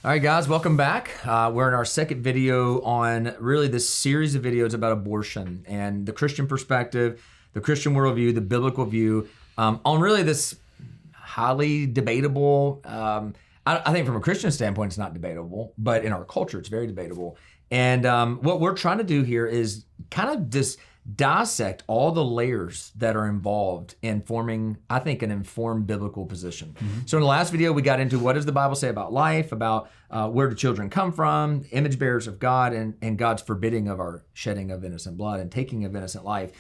All right, guys, welcome back. We're in our second video on really this series of videos about abortion and the Christian perspective, the Christian worldview, the biblical view on really this highly debatable. I think from a Christian standpoint, it's not debatable, but in our culture, it's very debatable. And what we're trying to do here is kind of just dissect all the layers that are involved in forming, I think, an informed biblical position. Mm-hmm. So in the last video, we got into what does the Bible say about life, about where do children come from, image bearers of God, and God's forbidding of our shedding of innocent blood and taking of innocent life.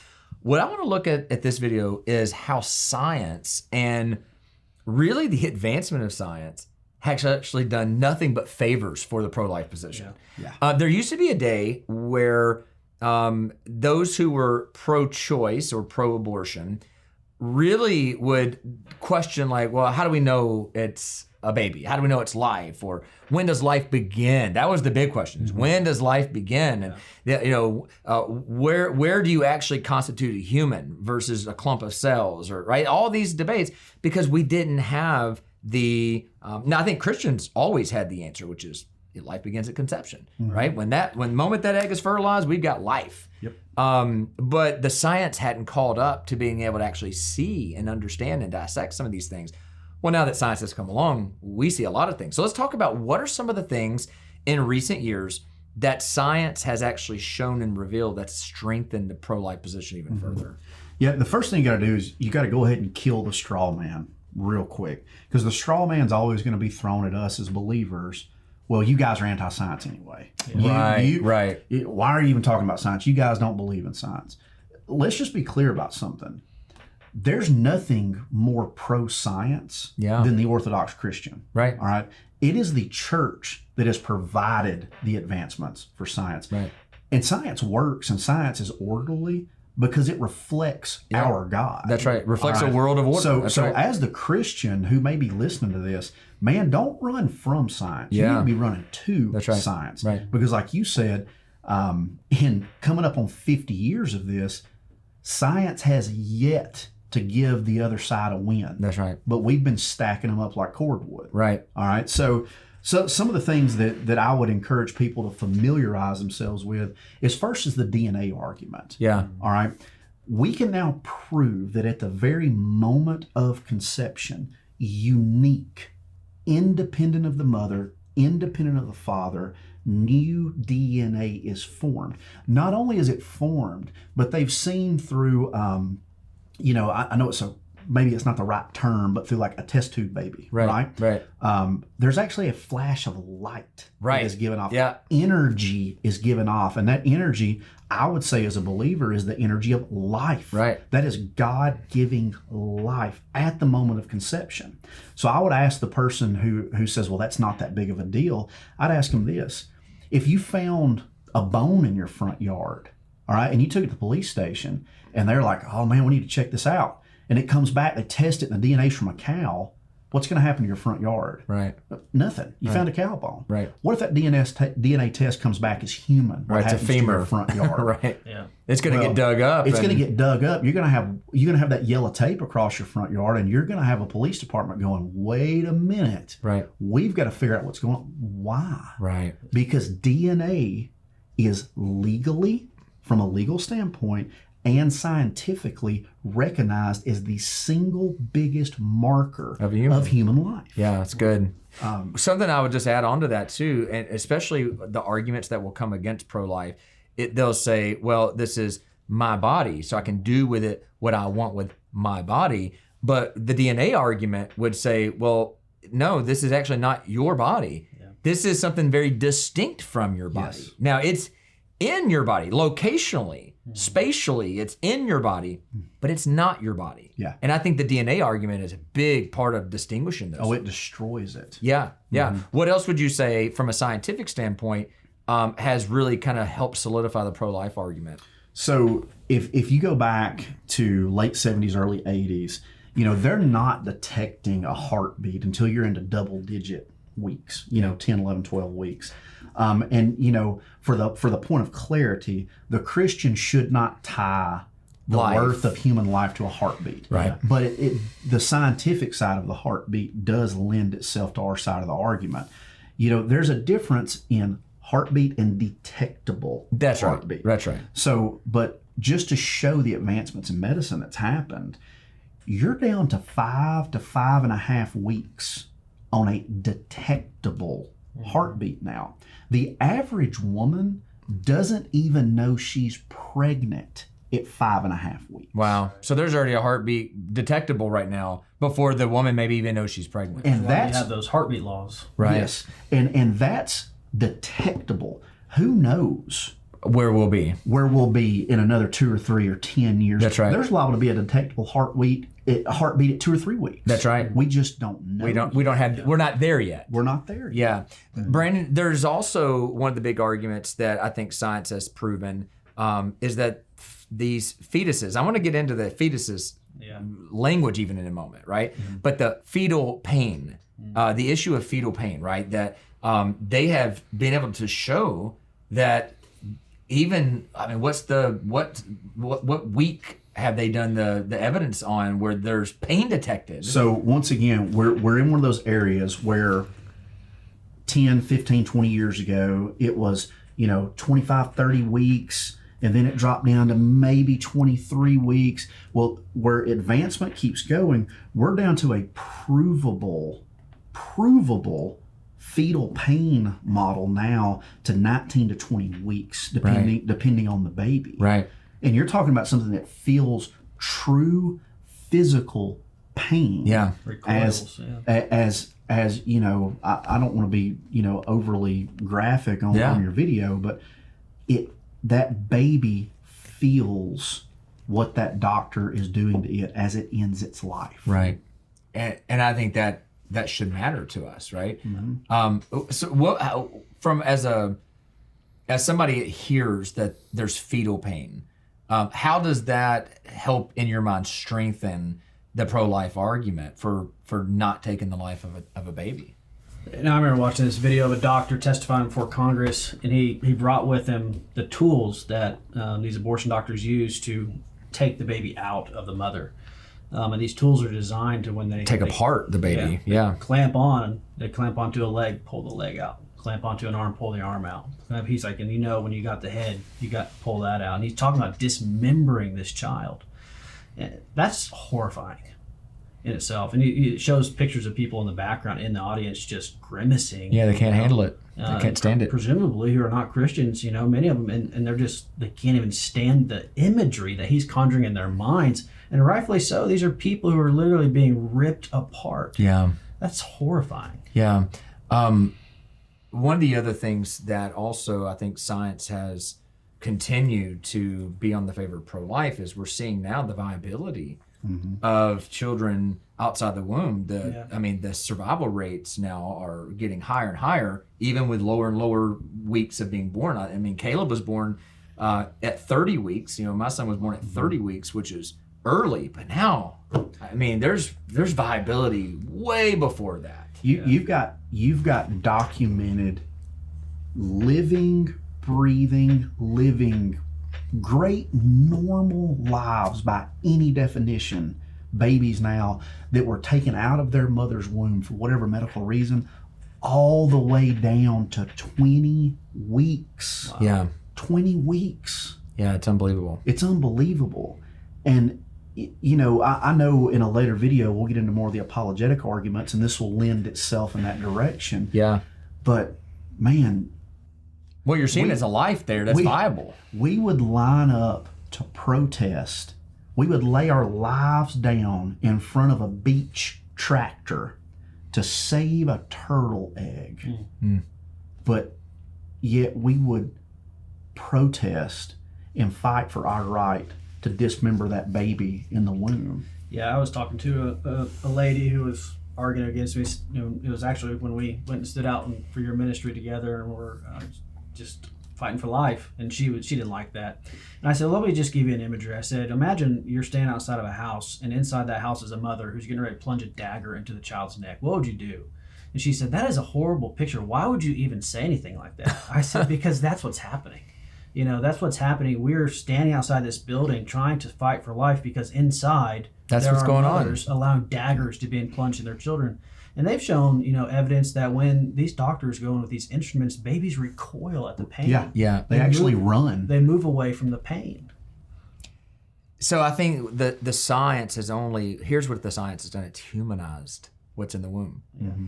What I want to look at this video is how science and really the advancement of science has actually done nothing but favors for the pro-life position. Yeah. There used to be a day where those who were pro-choice or pro-abortion really would question, like, well, how do we know it's a baby? How do we know it's life? Or when does life begin? That was the big question. Mm-hmm. When does life begin? And where do you actually constitute a human versus a clump of cells? Or right, all these debates, because we didn't have the. Now I think Christians always had the answer, which is life begins at conception, mm-hmm. right? When the moment that egg is fertilized, we've got life. Yep. But the science hadn't called up to being able to actually see and understand and dissect some of these things. Well, now that science has come along, we see a lot of things. So let's talk about what are some of the things in recent years that science has actually shown and revealed that's strengthened the pro-life position even mm-hmm. further. Yeah, the first thing you got to do is you got to go ahead and kill the straw man real quick, because the straw man's always going to be thrown at us as believers. Well, you guys are anti-science anyway. Right. Why are you even talking about science? You guys don't believe in science. Let's just be clear about something. There's nothing more pro-science than the Orthodox Christian. Right. All right. It is the church that has provided the advancements for science. Right. And science works and science is orderly because it reflects our God. That's right. It reflects a world of order. So as the Christian who may be listening to this, man, don't run from science. You need to be running to science. Right. Because like you said, in coming up on 50 years of this, science has yet to give the other side a win. That's right. But we've been stacking them up like cordwood. Right. All right. So some of the things that I would encourage people to familiarize themselves with is first is the DNA argument. Yeah. All right. We can now prove that at the very moment of conception, unique, independent of the mother, independent of the father, new DNA is formed. Not only is it formed, but they've seen through, I know maybe it's not the right term, but through like a test tube baby, right? There's actually a flash of light that is given off. Yeah. Energy is given off. And that energy, I would say as a believer, is the energy of life. Right. That is God giving life at the moment of conception. So I would ask the person who says, well, that's not that big of a deal. I'd ask them this. If you found a bone in your front yard, all right, and you took it to the police station and they're like, oh man, we need to check this out. And it comes back, they test it, and the DNA's from a cow. What's going to happen to your front yard? Right. Nothing. You found a cow bone. Right. What if that DNA test comes back as human? What it's a femur. To your front yard? Right. Yeah. It's going to get dug up. It's going to get dug up. You're going to have that yellow tape across your front yard, and you're going to have a police department going, wait a minute. Right. We've got to figure out what's going on. Why? Right. Because DNA is legally, from a legal standpoint, and scientifically recognized as the single biggest marker of human life. Yeah, that's good. Something I would just add on to that too, and especially the arguments that will come against pro-life, they'll say, well, this is my body, so I can do with it what I want with my body. But the DNA argument would say, well, no, this is actually not your body. Yeah. This is something very distinct from your body. Yes. Now, it's in your body, locationally, spatially, it's in your body, but it's not your body. Yeah. And I think the DNA argument is a big part of distinguishing those. Oh, it destroys it. Yeah. Mm-hmm. What else would you say from a scientific standpoint has really kind of helped solidify the pro-life argument? So if you go back to late 70s, early 80s, they're not detecting a heartbeat until you're into double digit weeks, 10, 11, 12 weeks. For the point of clarity, the Christian should not tie the worth of human life to a heartbeat. Right. But the scientific side of the heartbeat does lend itself to our side of the argument. there's a difference in heartbeat and detectable heartbeat. That's right. So, but just to show the advancements in medicine that's happened, you're down to 5 to 5.5 weeks on a detectable heartbeat now. The average woman doesn't even know she's pregnant at 5.5 weeks. Wow. So there's already a heartbeat detectable right now before the woman maybe even knows she's pregnant. And that's why you have those heartbeat laws. Right. Yes. And that's detectable. Who knows where we'll be in another 2 or 3 or 10 years. That's right. There's liable to be a detectable heartbeat at 2 or 3 weeks. That's right. We just don't know. We're not there yet. We're not there yet. Yeah. Brandon, there's also one of the big arguments that I think science has proven is that these fetuses, I want to get into the fetuses language even in a moment, right? But the fetal pain, the issue of fetal pain, right? That they have been able to show that even, what week have they done the evidence on where there's pain detected? So once again, we're in one of those areas where 10, 15, 20 years ago, it was, 25, 30 weeks, and then it dropped down to maybe 23 weeks. Well, where advancement keeps going, we're down to a provable fetal pain model now to 19 to 20 weeks, depending on the baby. Right. And you're talking about something that feels true physical pain. Yeah. As I don't want to be, overly graphic on your video, but that baby feels what that doctor is doing to it as it ends its life. Right. And I think that should matter to us, right? So what, as somebody that hears that there's fetal pain, how does that help in your mind strengthen the pro-life argument for not taking the life of a baby? And I remember watching this video of a doctor testifying before Congress, and he brought with him the tools that these abortion doctors use to take the baby out of the mother. And these tools are designed to when they take apart the baby. Yeah. Clamp onto a leg, pull the leg out. Clamp onto an arm, pull the arm out. He's like, and when you got the head, you got to pull that out. And he's talking about dismembering this child. And that's horrifying in itself. And it shows pictures of people in the background, in the audience, just grimacing. Yeah, they can't handle it. They can't stand it. Presumably, who are not Christians, many of them, and they can't even stand the imagery that he's conjuring in their minds. And rightfully so. These are people who are literally being ripped apart. Yeah. That's horrifying. Yeah. One of the other things that also I think science has continued to be on the favor of pro-life is we're seeing now the viability of children outside the womb. The survival rates now are getting higher and higher, even with lower and lower weeks of being born. I mean, Caleb was born at 30 weeks. My son was born at 30 weeks, which is early, but now, there's viability way before that. You've got documented living, breathing, great normal lives by any definition, babies now that were taken out of their mother's womb for whatever medical reason, all the way down to 20 weeks. Wow. Yeah. 20 weeks. Yeah, it's unbelievable. It's unbelievable. And I know in a later video we'll get into more of the apologetic arguments, and this will lend itself in that direction. Yeah. But man, what you're seeing is a life there that's viable. We would line up to protest. We would lay our lives down in front of a beach tractor to save a turtle egg. But yet we would protest and fight for our right to dismember that baby in the womb. Yeah, I was talking to a lady who was arguing against me. It was actually when we went and stood out for your ministry together, and we're just fighting for life. And she didn't like that. And I said, let me just give you an imagery. I said, imagine you're standing outside of a house, and inside that house is a mother who's getting ready to plunge a dagger into the child's neck. What would you do? And she said, that is a horrible picture. Why would you even say anything like that? I said, because that's what's happening. That's what's happening. We're standing outside this building trying to fight for life because inside that's what's going on. Allowing daggers to be plunged in their children. And they've shown, evidence that when these doctors go in with these instruments, babies recoil at the pain. Yeah. They actually run. They move away from the pain. So I think the science has here's what the science has done. It's humanized what's in the womb. Mm-hmm.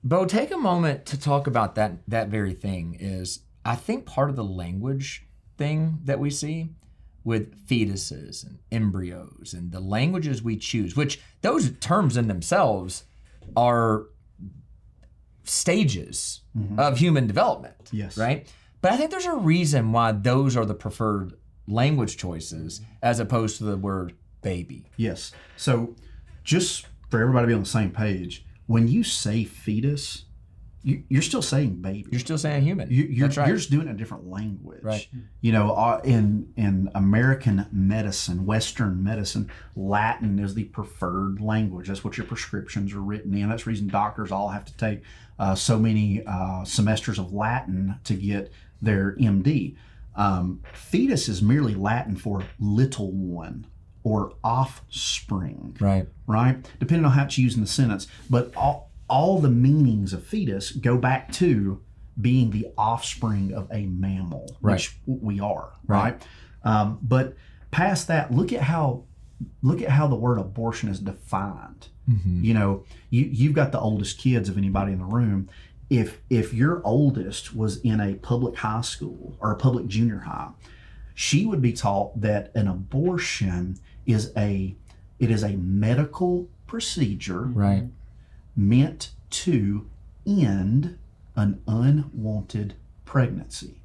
Bo, take a moment to talk about that very thing. Is I think part of the language thing that we see with fetuses and embryos and the languages we choose, which those terms in themselves are stages of human development. Yes. Right? But I think there's a reason why those are the preferred language choices as opposed to the word baby. Yes. So just for everybody to be on the same page, when you say fetus, you're still saying baby. You're still saying human. You're That's right. just doing a different language. Right. In American medicine, Western medicine, Latin is the preferred language. That's what your prescriptions are written in. That's the reason doctors all have to take so many semesters of Latin to get their MD. Fetus is merely Latin for little one or offspring. Right. Right? Depending on how it's used in the sentence. But all the meanings of fetus go back to being the offspring of a mammal, which we are, right? But past that, look at how the word abortion is defined. Mm-hmm. You've got the oldest kids of anybody in the room. If your oldest was in a public high school or a public junior high, she would be taught that an abortion is a medical procedure, Right. meant to end an unwanted pregnancy.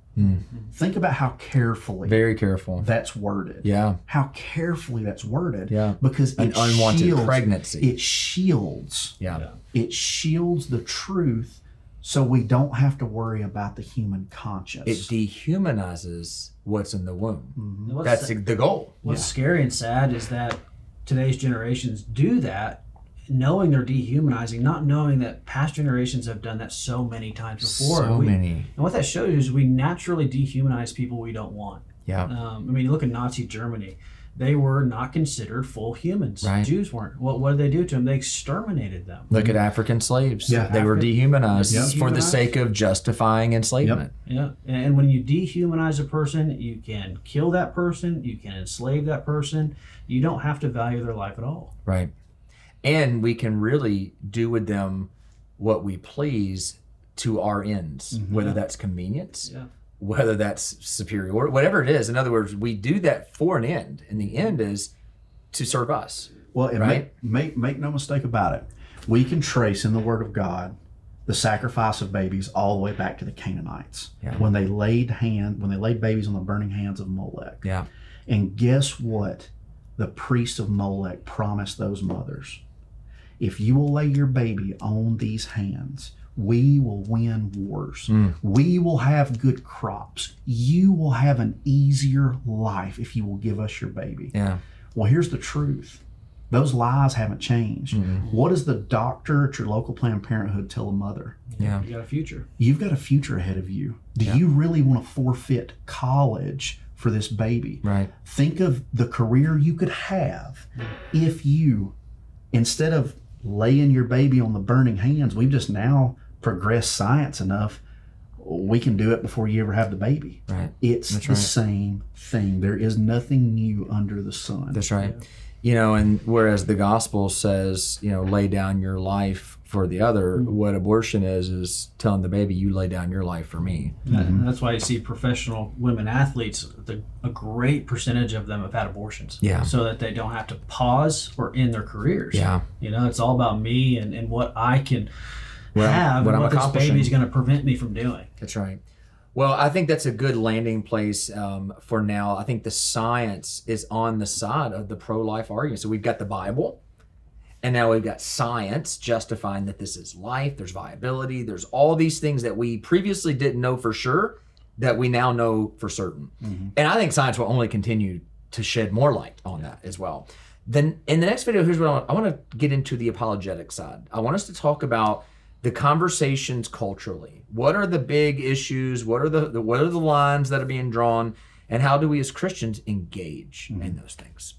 Think about how carefully Very careful. that's worded. Yeah. How carefully that's worded. Yeah. Because An it unwanted shields, pregnancy. It shields. Yeah. It shields the truth, so we don't have to worry about the human conscience. It dehumanizes what's in the womb. And what's That's the goal. What's scary and sad is that today's generations do that, knowing they're dehumanizing, not knowing that past generations have done that so many times before. So many. And what that shows is we naturally dehumanize people we don't want. Yeah. You look at Nazi Germany. They were not considered full humans. Right. Jews weren't. What did they do to them? They exterminated them. Look at African slaves. Yeah. They were dehumanized Yep. for the sake of justifying enslavement. Yeah. And when you dehumanize a person, you can kill that person. You can enslave that person. You don't have to value their life at all. Right. And we can really do with them what we please to our ends, whether that's convenience, whether that's superiority, whatever it is. In other words, we do that for an end, and the end is to serve us. Well, and right? make no mistake about it. We can trace in the Word of God the sacrifice of babies all the way back to the Canaanites when they laid babies on the burning hands of Molech. Yeah. And guess what? The priests of Molech promised those mothers, if you will lay your baby on these hands, we will win wars. We will have good crops. You will have an easier life if you will give us your baby. Yeah. Well, here's the truth. Those lies haven't changed. What does the doctor at your local Planned Parenthood tell a mother? Yeah. You got a future. You've got a future ahead of you. Do you really want to forfeit college for this baby? Right. Think of the career you could have if you, instead of laying your baby on the burning hands, we've just now progressed science enough, we can do it before you ever have the baby. Right. It's That's the right. same thing. There is nothing new under the sun. That's right. And whereas the gospel says, lay down your life for the other, what abortion is telling the baby, you lay down your life for me. And that's why you see professional women athletes, a great percentage of them have had abortions. Yeah. So that they don't have to pause or end their careers. Yeah. It's all about me and what I can have what and I'm what this accomplishing. baby's going to prevent me from doing. That's right. Well, I think that's a good landing place for now. I think the science is on the side of the pro-life argument. So we've got the Bible, and now we've got science justifying that this is life. There's viability. There's all these things that we previously didn't know for sure that we now know for certain. And I think science will only continue to shed more light on that as well. Then in the next video, here's what I want to get into the apologetic side. I want us to talk about the conversations culturally. What are the big issues? What are the lines that are being drawn? And how do we as Christians engage in those things?